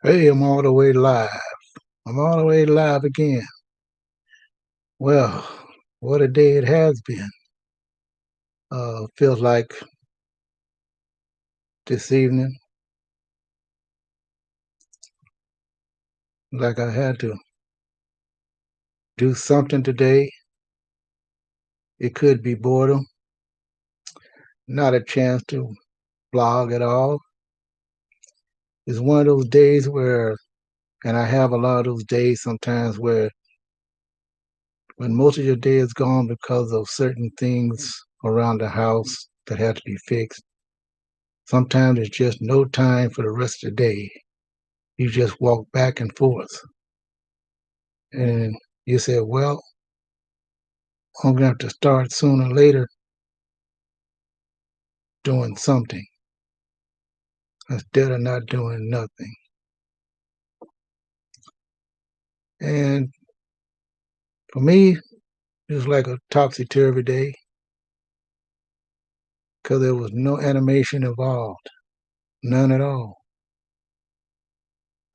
Hey, I'm all the way live. I'm all the way live again. Well, what a day it has been. Feels like this evening, like I had to do something today. It could be boredom, not a chance to blog at all. It's one of those days where, and I have a lot of those days sometimes where when most of your day is gone because of certain things around the house that have to be fixed, sometimes there's just no time for the rest of the day. You just walk back and forth. And you said, well, I'm going to have to start sooner or later doing something instead of not doing nothing. And for me, it was like a topsy-turvy day because there was no animation involved, none at all.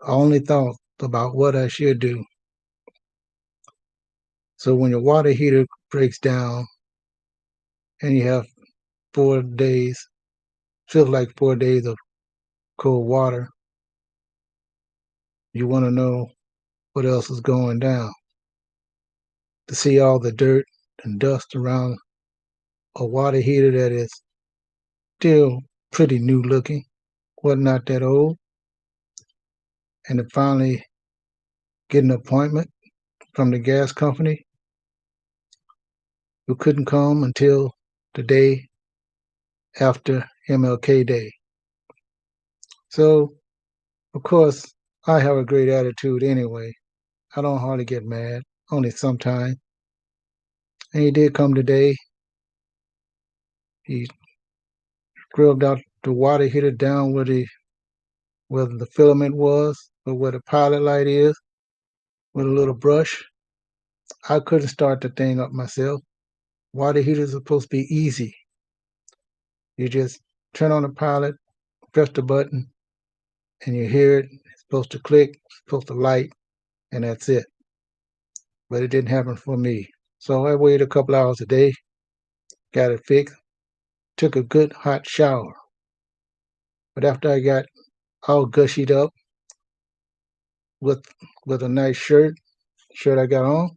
I only thought about what I should do. So when your water heater breaks down and you have 4 days, feels like 4 days of cold water, you want to know what else is going down. To see all the dirt and dust around a water heater that is still pretty new looking, was not that old, and to finally get an appointment from the gas company who couldn't come until the day after MLK Day. So, of course, I have a great attitude anyway. I don't hardly get mad, only sometimes. And he did come today. He scrubbed out the water heater down where the filament was, or where the pilot light is, with a little brush. I couldn't start the thing up myself. Water heater is supposed to be easy. You just turn on the pilot, press the button, and you hear it. It's supposed to click, it's supposed to light, and that's it. But it didn't happen for me. So I waited a couple hours a day, got it fixed, took a good hot shower. But after I got all gushied up with with a nice shirt I got on,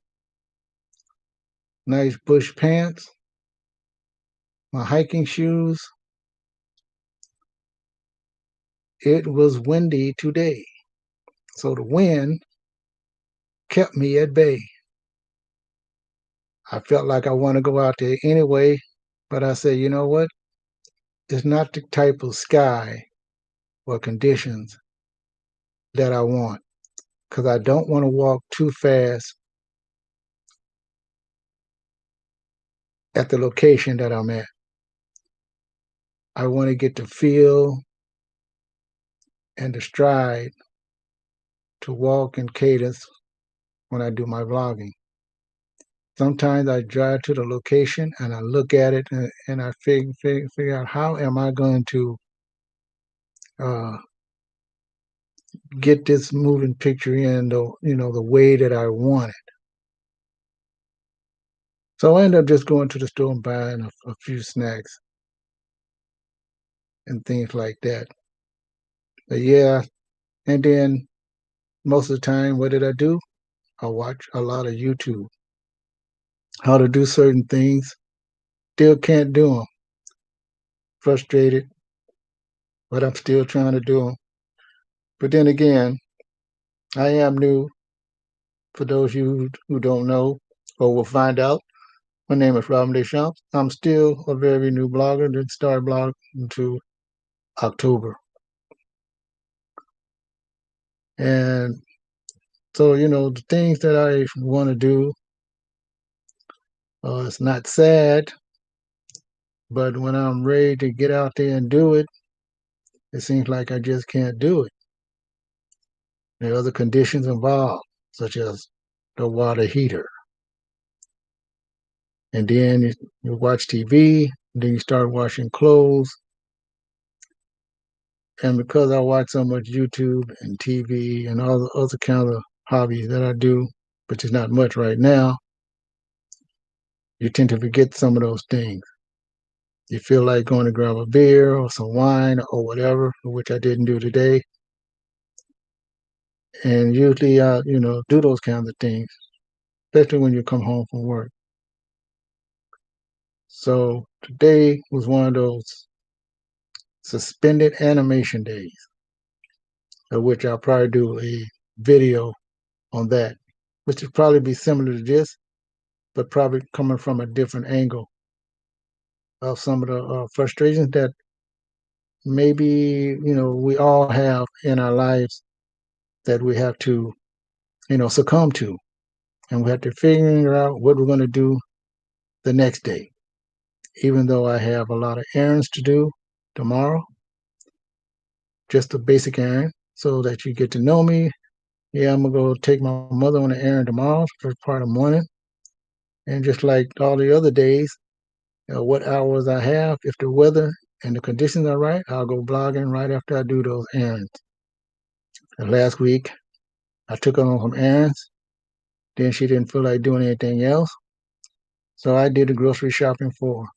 nice bush pants, my hiking shoes, it was windy today. So the wind kept me at bay. I felt like I want to go out there anyway, but I said, you know what? It's not the type of sky or conditions that I want because I don't want to walk too fast at the location that I'm at. I want to get the feel and the stride to walk in cadence when I do my vlogging. Sometimes I drive to the location and I look at it and I figure out how am I going to uh, get this moving picture in the way that I want it. So I end up just going to the store and buying a few snacks and things like that. But yeah, and then most of the time, what did I do? I watch a lot of YouTube. How to do certain things. Still can't do them. Frustrated, but I'm still trying to do them. But then again, I am new. For those of you who don't know or will find out, my name is Robin Deschamps. I'm still a very new blogger. Didn't start blogging until October. And so, the things that I want to do, it's not sad, but when I'm ready to get out there and do it, it seems like I just can't do it. There are other conditions involved, such as the water heater. And then you watch TV, then you start washing clothes, And because I watch so much YouTube and TV and all the other kind of hobbies that I do, which is not much right now, you tend to forget some of those things. You feel like going to grab a beer or some wine or whatever, which I didn't do today. And usually I, do those kinds of things, especially when you come home from work. So today was one of those suspended animation days, of which I'll probably do a video on that, which would probably be similar to this, but probably coming from a different angle of some of the frustrations that maybe, we all have in our lives that we have to, succumb to. And we have to figure out what we're going to do the next day. Even though I have a lot of errands to do tomorrow, just a basic errand so that you get to know me. Yeah, I'm going to go take my mother on an errand tomorrow, first part of the morning. And just like all the other days, what hours I have, if the weather and the conditions are right, I'll go blogging right after I do those errands. And last week, I took her on some errands. Then she didn't feel like doing anything else. So I did the grocery shopping for her.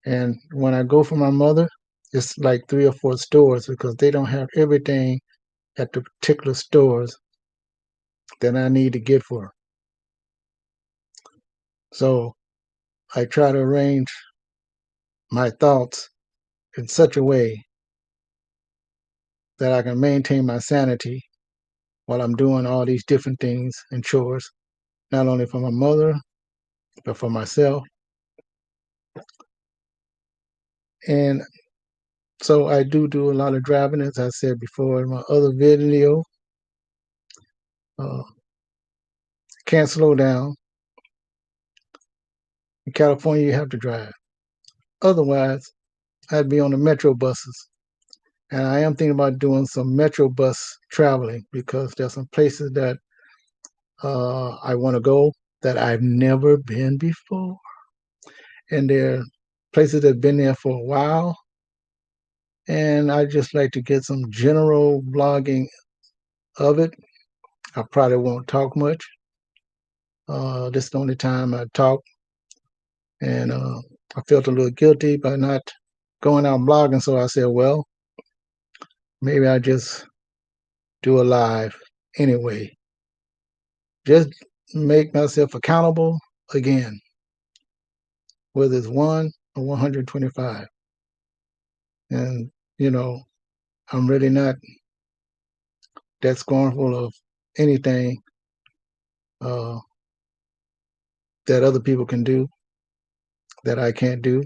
And when I go for my mother, it's like 3 or 4 stores because they don't have everything at the particular stores that I need to get for her. So I try to arrange my thoughts in such a way that I can maintain my sanity while I'm doing all these different things and chores, not only for my mother, but for myself. And so I do a lot of driving, as I said before in my other video. Can't slow down. In California, you have to drive. Otherwise, I'd be on the metro buses. And I am thinking about doing some metro bus traveling because there's some places that I want to go that I've never been before. And there are places that have been there for a while. And I just like to get some general blogging of it. I probably won't talk much. This is the only time I talk. And I felt a little guilty by not going out blogging. So I said, well, maybe I just do a live anyway. Just make myself accountable again, whether it's 1 or 125. And, I'm really not that scornful of anything uh, that other people can do that I can't do.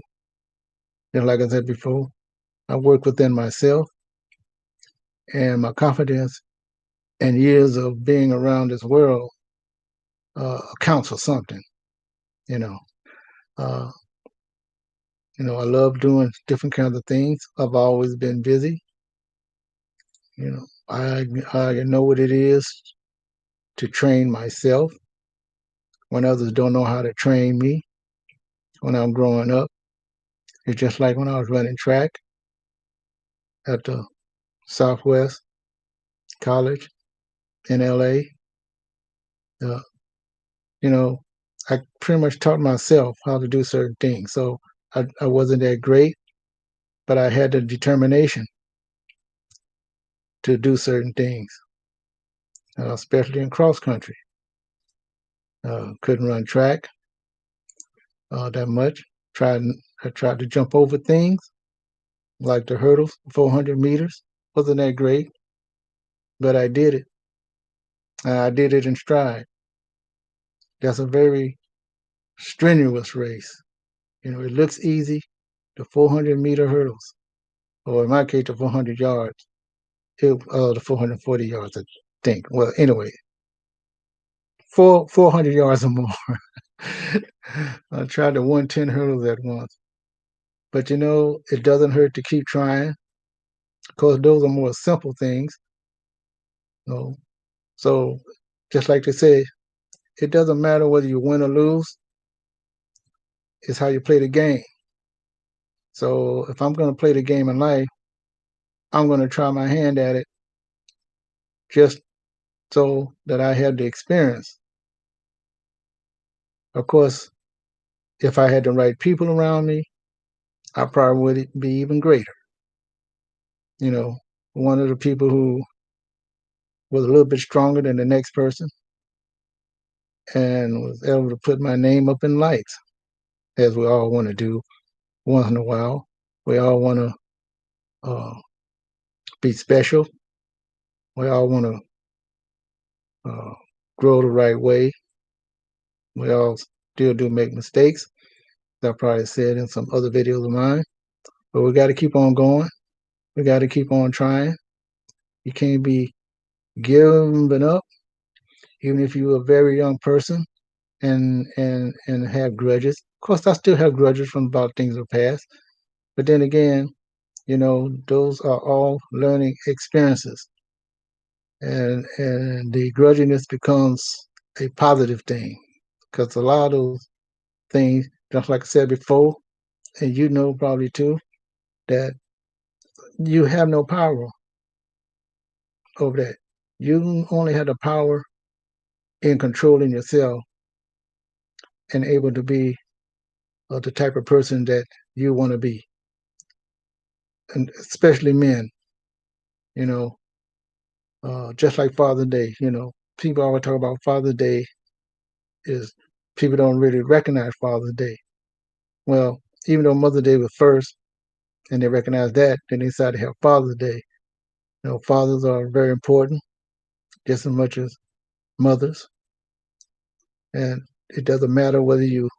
And like I said before, I work within myself and my confidence and years of being around this world accounts for something, you know. Uh, I love doing different kinds of things. I've always been busy. I know what it is to train myself when others don't know how to train me when I'm growing up. It's just like when I was running track at the Southwest College in LA. Uh, you know, I pretty much taught myself how to do certain things. So I wasn't that great, but I had the determination to do certain things, especially in cross country. Couldn't run track that much. I tried to jump over things like the hurdles, 400 meters. Wasn't that great, but I did it. I did it in stride. That's a very strenuous race. It looks easy, the 400-meter hurdles, or in my case, the 400 yards. The 440 yards, I think. Well, anyway, 400 yards or more. I tried the 110 hurdles at once. But it doesn't hurt to keep trying because those are more simple things. You know? So, just like they say, it doesn't matter whether you win or lose, it's how you play the game. So, if I'm going to play the game in life, I'm going to try my hand at it just so that I have the experience. Of course, if I had the right people around me, I probably would be even greater. You know, one of the people who was a little bit stronger than the next person and was able to put my name up in lights, as we all want to do once in a while. We all want to be special. We all want to grow the right way. We all still do make mistakes. I probably said in some other videos of mine, but we got to keep on going. We got to keep on trying. You can't be giving up, even if you're a very young person and have grudges. Of course, I still have grudges from about things of the past, but then again, those are all learning experiences, and the grudginess becomes a positive thing because a lot of those things, just like I said before, and you know probably too, that you have no power over that. You only have the power in controlling yourself and able to be the type of person that you want to be, and especially men. You know, just like Father's Day. People always talk about Father's Day is people don't really recognize Father's Day. Well, even though Mother's Day was first, and they recognize that, then they decided to have Father's Day. Fathers are very important, just as much as mothers, and it doesn't matter whether you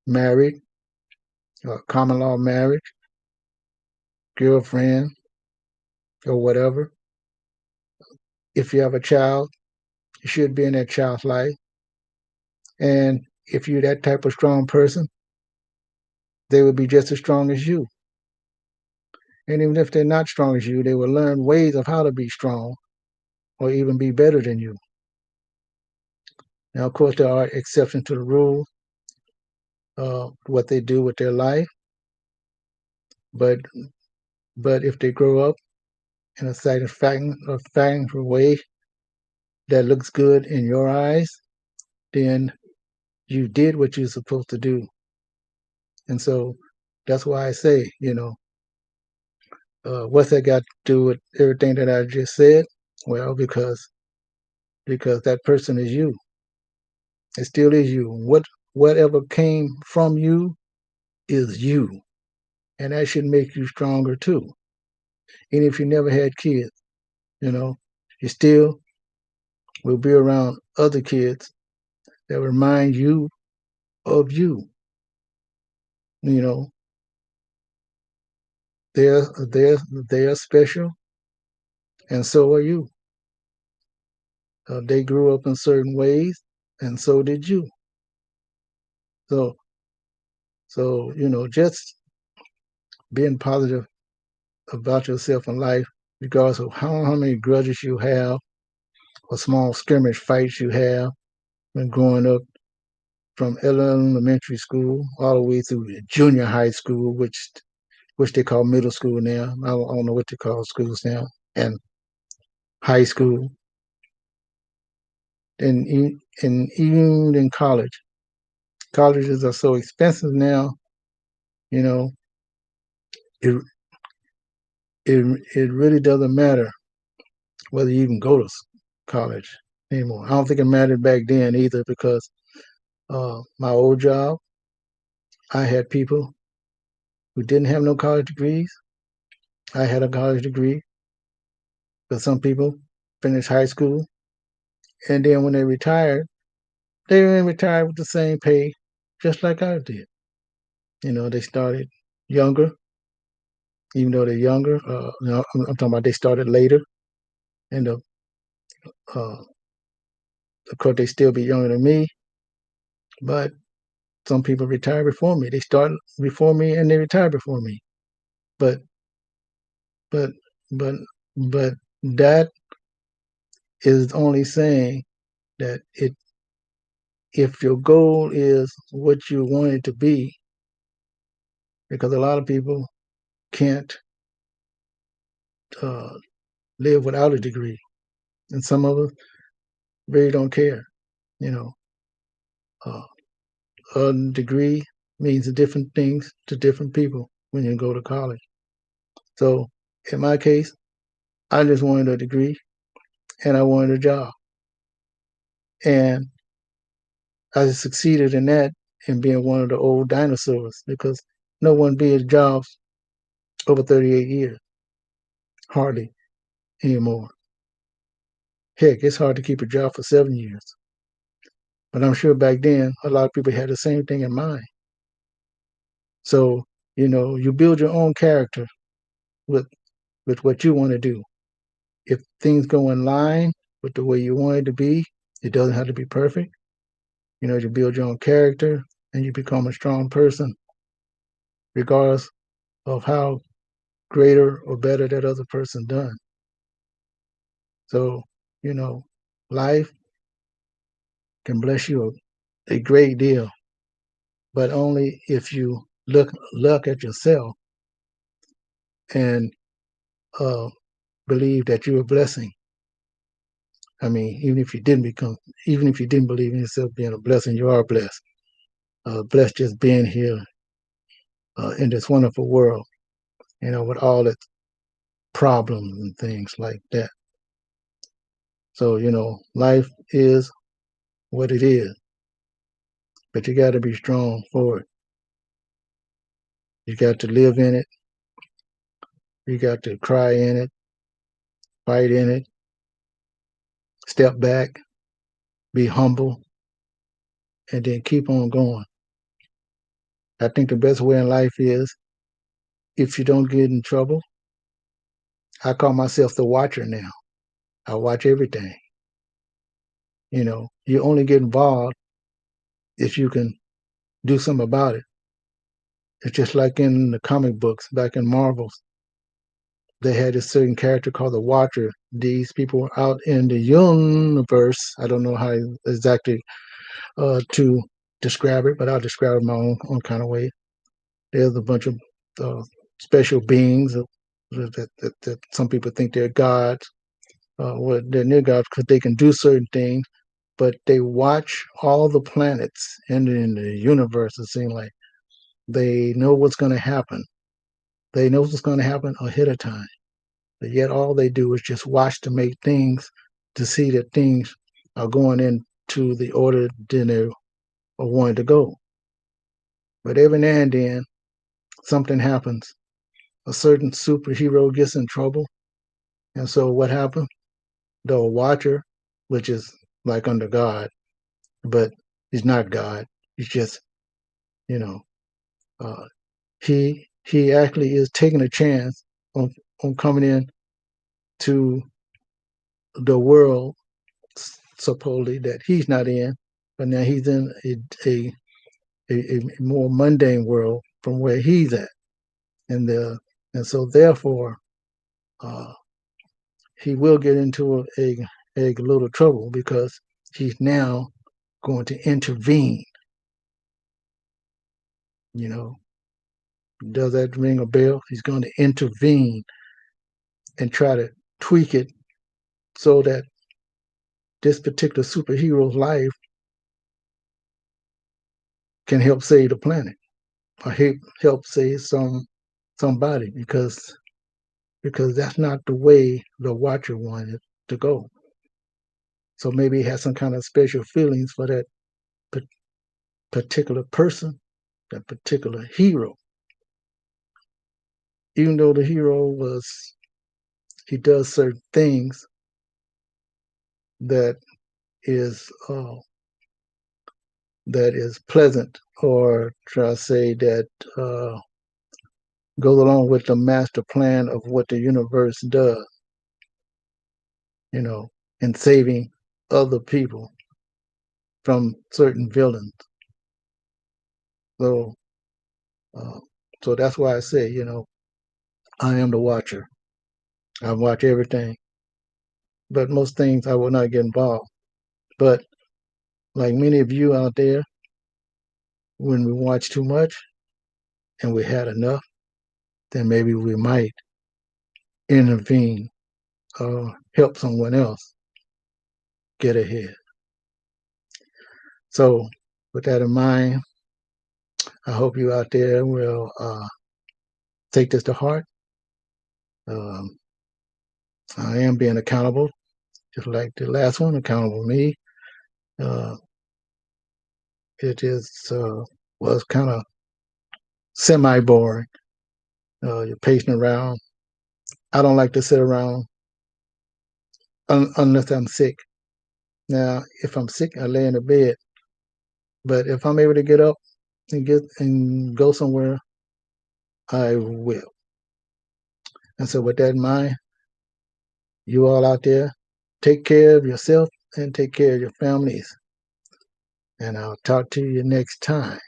married, common law marriage, girlfriend, or whatever. If you have a child, you should be in that child's life. And if you're that type of strong person, they will be just as strong as you. And even if they're not strong as you, they will learn ways of how to be strong or even be better than you. Now, of course, there are exceptions to the rule, what they do with their life. But if they grow up in a satisfactory way that looks good in your eyes, then you did what you're supposed to do. And so that's why I say, what's that got to do with everything that I just said? Well, because that person is you. It still is you. Whatever came from you is you, and that should make you stronger too. Even if you never had kids, you still will be around other kids that remind you of you. You know, they're special, and so are you. They grew up in certain ways, and so did you. So just being positive about yourself in life, regardless of how many grudges you have or small skirmish fights you have when growing up from elementary school all the way through junior high school, which they call middle school now. I don't know what they call schools now, and high school, and even in college. Colleges are so expensive now. You know, it it really doesn't matter whether you even go to college anymore. I don't think it mattered back then either because my old job, I had people who didn't have no college degrees. I had a college degree, but some people finished high school, and then when they retired, they didn't retire with the same pay, just like I did. They started younger, even though they're younger. I'm talking about they started later, and uh, of course they still be younger than me, but some people retire before me. They start before me and they retire before me. But but but but that is only saying that if your goal is what you want it to be, because a lot of people can't uh, live without a degree, and some of us really don't care. You know, uh, a degree means different things to different people when you go to college. So in my case, I just wanted a degree and I wanted a job, and I succeeded in that in being one of the old dinosaurs because no one be at jobs over 38 years, hardly anymore. Heck, it's hard to keep a job for 7 years. But I'm sure back then a lot of people had the same thing in mind. So, you build your own character with what you want to do. If things go in line with the way you want it to be, it doesn't have to be perfect. You build your own character and you become a strong person, regardless of how greater or better that other person done. So, you know, life can bless you a great deal, but only if you look at yourself and uh, believe that you're a blessing. I mean, even if you didn't believe in yourself being a blessing, you are blessed. Blessed just being here in this wonderful world, with all its problems and things like that. So, life is what it is, but you got to be strong for it. You got to live in it. You got to cry in it, fight in it, step back, be humble, and then keep on going. I think the best way in life is if you don't get in trouble. I call myself the watcher now. I watch everything. You only get involved if you can do something about it. It's just like in the comic books back in Marvel's. They had a certain character called the Watcher. These people were out in the universe. I don't know how exactly to describe it, but I'll describe it my own kind of way. There's a bunch of uh, special beings that some people think they're gods. Well, they're near gods because they can do certain things, but they watch all the planets in the universe. It seems like they know what's going to happen. They know what's going to happen ahead of time. But yet all they do is just watch to make things to see that things are going into the order that they are wanting to go. But every now and then something happens. A certain superhero gets in trouble. And so what happens? The watcher, which is like under God, but he's not God. He's just, you know, uh, he actually is taking a chance on coming in to the world supposedly that he's not in, but now he's in a more mundane world from where he's at, and so therefore uh, he will get into a little trouble because he's now going to intervene. You know, does that ring a bell? He's going to intervene and try to tweak it so that this particular superhero's life can help save the planet or help save somebody because that's not the way the watcher wanted to go. So maybe he has some kind of special feelings for that particular person, that particular hero. Even though the hero he does certain things that is uh, that is pleasant, or try to say that goes along with the master plan of what the universe does, in saving other people from certain villains. So, uh, so that's why I say, I am the watcher. I watch everything, but most things I will not get involved. But like many of you out there, when we watch too much and we had enough, then maybe we might intervene or help someone else get ahead. So, with that in mind, I hope you out there will take this to heart. Um, I am being accountable, just like the last one, accountable to me. Uh, it is was kind of semi boring. You're pacing around. I don't like to sit around unless I'm sick. Now, if I'm sick, I lay in the bed. But if I'm able to get up and get and go somewhere, I will. And so, with that in mind, you all out there, take care of yourself and take care of your families. And I'll talk to you next time.